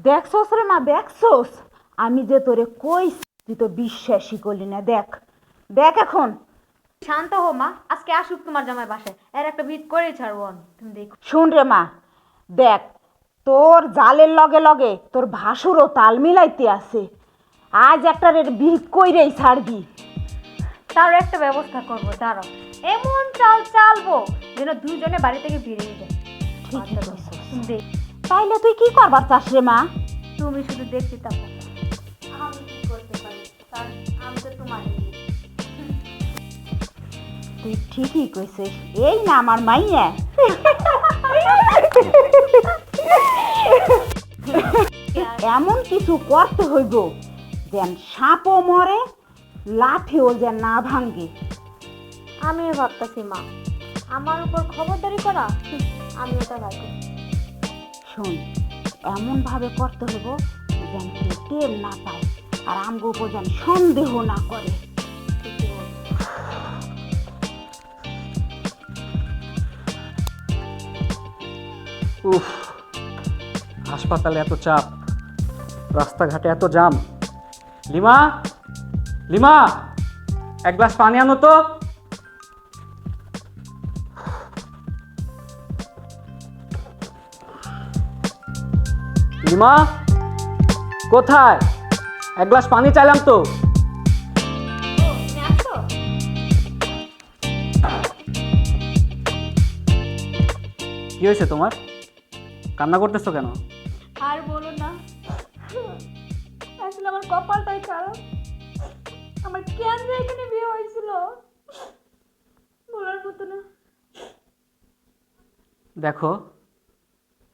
দেখছস রে মা, দেখছস? আমি যে তোরে কইছি তুই তো বিশ্বাসই করলি না। দেখ দেখ এখন। শান্ত হো মা, আজকে আসুক তোমার জামাই বাসায়, এর একটা ভিত করে ছাড়বো আমি, তুমি দেখো। শুন রে মা, দেখ, তোর জালের লগে লগে তোর ভাসুরও তাল মিলাইতে আছে। আজ একটা রে বিহিত কইরেই ছাড়বি। তার একটা ব্যবস্থা করবো, দাঁড়াও। এমন চাল চালবো যেন দুজনে বাড়ি থেকে বেরিয়ে যায়। ঠিকই কইছস। তুমি দেখ, তাইলে তুই কি করবার চাস রে মা? তুমি শুধু দেখতে থাকো আমি কি করতে পারি, তার আমি তো তোমার। তুই ঠিকই কইছিস, এই না আমার মাইয়া। এমন কিছু করতে হইব যেন সাপও মরে, লাঠিও যেন না ভাঙ্গে। আমিও ভাবতেছি মা, আমার উপর খবরদারি করা, আমি ওটা রাখি। শোন, এমন ভাবে করতে হইব যেন কেউ টের না পায়, আর আমগো উপর যেন সন্দেহ না করে। উফ, হাসপাতালে এত চাপ, রাস্তাঘাটে এত জাম। লিমা, লিমা, এক গ্লাস পানি আনো তো। লিমা, কোথায়? এক গ্লাস পানি চাইলাম তো। কি হয়েছে তোমার? কান্না করতেছো কেন? আর বলো না, আসলে আমার কপালটাই খারাপ। আমার কেন যে এখানে বিয়ে হয়েছিল বলার মতো না। দেখো,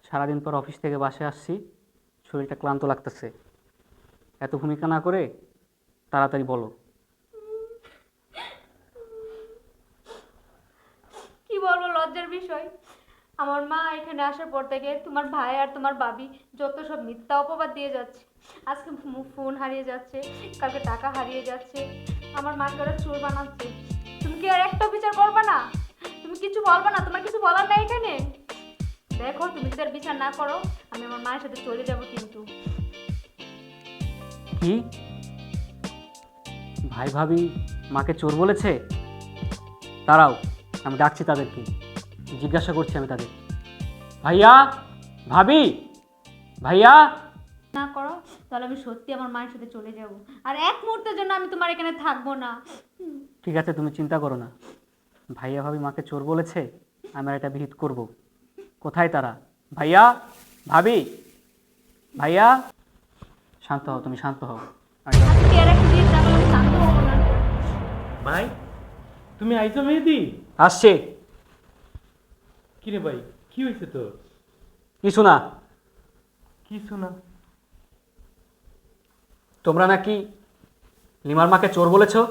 সারাদিন পর অফিস থেকে বাসায় আসছি, শরীরটা ক্লান্ত লাগতেছে। এত ভূমিকা না করে তাড়াতাড়ি বলো। কি বলবো, লজ্জার বিষয়। আমার মা এখানে আসার পর থেকে তোমার ভাই আর তোমার ভাবি যত সব মিথ্যা অপবাদ দিয়ে যাচ্ছে। আজকে ফোন হারিয়ে যাচ্ছে, কালকে টাকা হারিয়ে যাচ্ছে, আমার মাকে ওরা চোর বানাচ্ছে। তুমি কি আর একটা বিচার করবে না? তুমি কিছু বলবে না? তোমার কিছু বলার নাই এখানে? দেখো, তুমি যদি আর বিচার না করো, আমি আমার মায়ের সাথে চলে যাব কিন্তু। কি? ভাই ভাবি মাকে চোর বলেছে? দাঁড়াও, আমি ডাকছি তাদেরকে, জিজ্ঞাসা করছি আমি তাদের। ভাইয়া, ভাবি, ভাইয়া। না করো তাহলে আমি সত্যি আমার মায়ের সাথে চলে যাব, আর এক মুহূর্তের জন্য আমি তোমার এখানে থাকবো না। ঠিক আছে, তুমি চিন্তা করো না। ভাইয়া ভাবি মাকে চোর বলেছে, আমরা এটা বিহিত করব। কোথায় তারা? ভাইয়া, ভাবি, ভাইয়া। শান্ত হও, তুমি শান্ত হও। আজকে আর একটা জিনিস না করলে আমি শান্ত হবো না। ভাই, তুমি আইছো মেহেদি? আসছে। কিরে ভাই, কি হয়েছে তোর? কিছু না। কিছু না? তোমরা নাকি লিমার মাকে চোর বলেছো?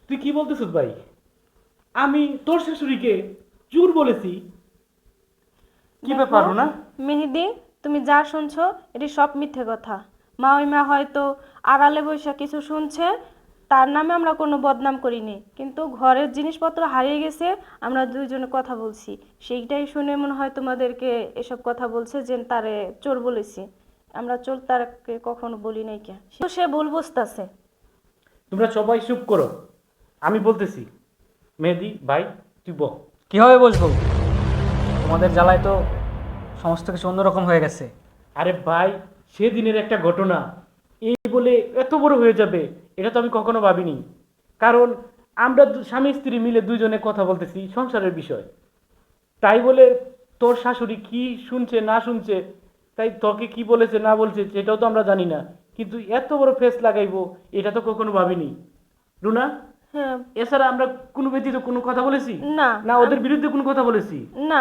তুই কি বলতেছিস ভাই? আমি তোর শাশুড়িকে চোর বলেছি? কি ব্যাপার না? মেহেদি, তুমি যা শুনছো এটি সব মিথ্যে কথা। মা ওই মা হয়তো আড়ালে বৈশা কিছু শুনছে, তার নামে আমরা কোনো বদনাম করিনি, কিন্তু ঘরের জিনিসপত্র হারিয়ে গেছে, আমরা দুইজনে কথা বলছি, সেইটাই শুনে মনে হয় তোমাদেরকে এসব কথা বলছে যে তারে চোর বলেছি। আমরা চোর তারকে কখনো বলি নাই, কে তো সে ভুল বুঝতেছে। তোমরা সবাই চুপ করো, আমি বলতেছি। মেহেদি ভাই, তুই বল। কিভাবে বসবো? তোমাদের জ্বালায় তো সমস্ত কিছু অন্যরকম হয়ে গেছে। আরে ভাই, সেদিনের একটা ঘটনা এই বলে এত বড় হয়ে যাবে এটা তো আমি কখনো ভাবিনি। কারণ আমরা স্বামী স্ত্রী মিলে দুজনে কথা বলতেছি সংসারের বিষয়, তাই বলে তোর শাশুড়ি কি শুনছে না শুনছে, তাই তোকে কি বলেছে না বলছে সেটাও তো আমরা জানি না, কিন্তু এত বড় ফেস লাগাইবো এটা তো কখনো ভাবিনি। রুনা, হ্যাঁ। এছাড়া আমরা কোনো ব্যতীত কোনো কথা বলেছি না, না? ওদের বিরুদ্ধে কোনো কথা বলেছি না,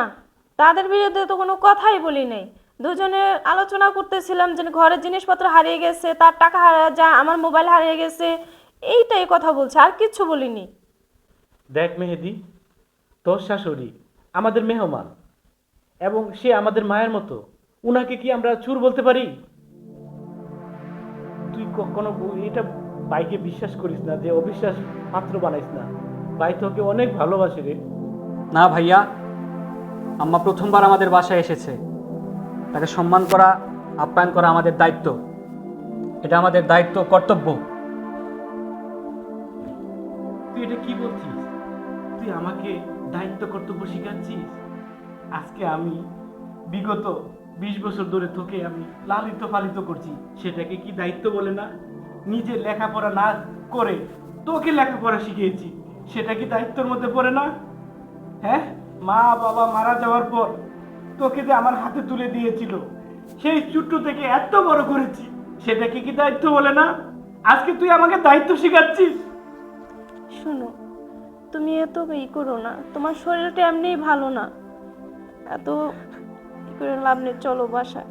তাদের বিরুদ্ধে তো কোনো কথাই বলি নাই। দুজনে আলোচনা করতেছিলাম যে ঘরের জিনিসপত্র হারিয়ে গেছে, তার টাকা হারিয়ে যা, আমার মোবাইল হারিয়ে গেছে, এইটাই কথা বলছে, আর কিচ্ছু বলিনি। দেখ মেহেদি, তোর শাশুড়ি আমাদের মেহমান এবং সে আমাদের মায়ের মতো, উনাকে কি আমরা চোর বলতে পারি? তুই কখনো এটা বাইকে বিশ্বাস করিস না, যে অবিশ্বাস পাত্র বানাইস না। ভাই তোকে অনেক ভালোবাসে রে। না ভাইয়া, আম্মা প্রথমবার আমাদের বাসায় এসেছে, তাকে সম্মান করা, আপ্যায়ন করা আমাদের দায়িত্ব। এটা আমাদের দায়িত্ব, কর্তব্য। তুই এটা কি বলছিস? তুই আমাকে দায়িত্ব কর্তব্য শিখাচ্ছিস? আজকে আমি বিগত 20 বছর ধরে তোকে আমি লালিত পালিত করছি, সেটাকে কি দায়িত্ব বলে না? নিজে লেখাপড়া না করে তোকে লেখাপড়া শিখিয়েছি, সেটা কি দায়িত্বের মধ্যে পড়ে না? হ্যাঁ, মা বাবা মারা যাওয়ার পর তোকে যে আমার হাতে তুলে দিয়েছিল, সেই ছোট্ট থেকে এত বড় করেছি, সেটাকে কি দায়িত্ব বলে না? আজকে তুই আমাকে দায়িত্ব শিখাচ্ছিস? শোনো, তুমি এত ই করো না, তোমার শরীরটা এমনিই ভালো না, এত ই করে লাভ নেই, চলো বাসায়।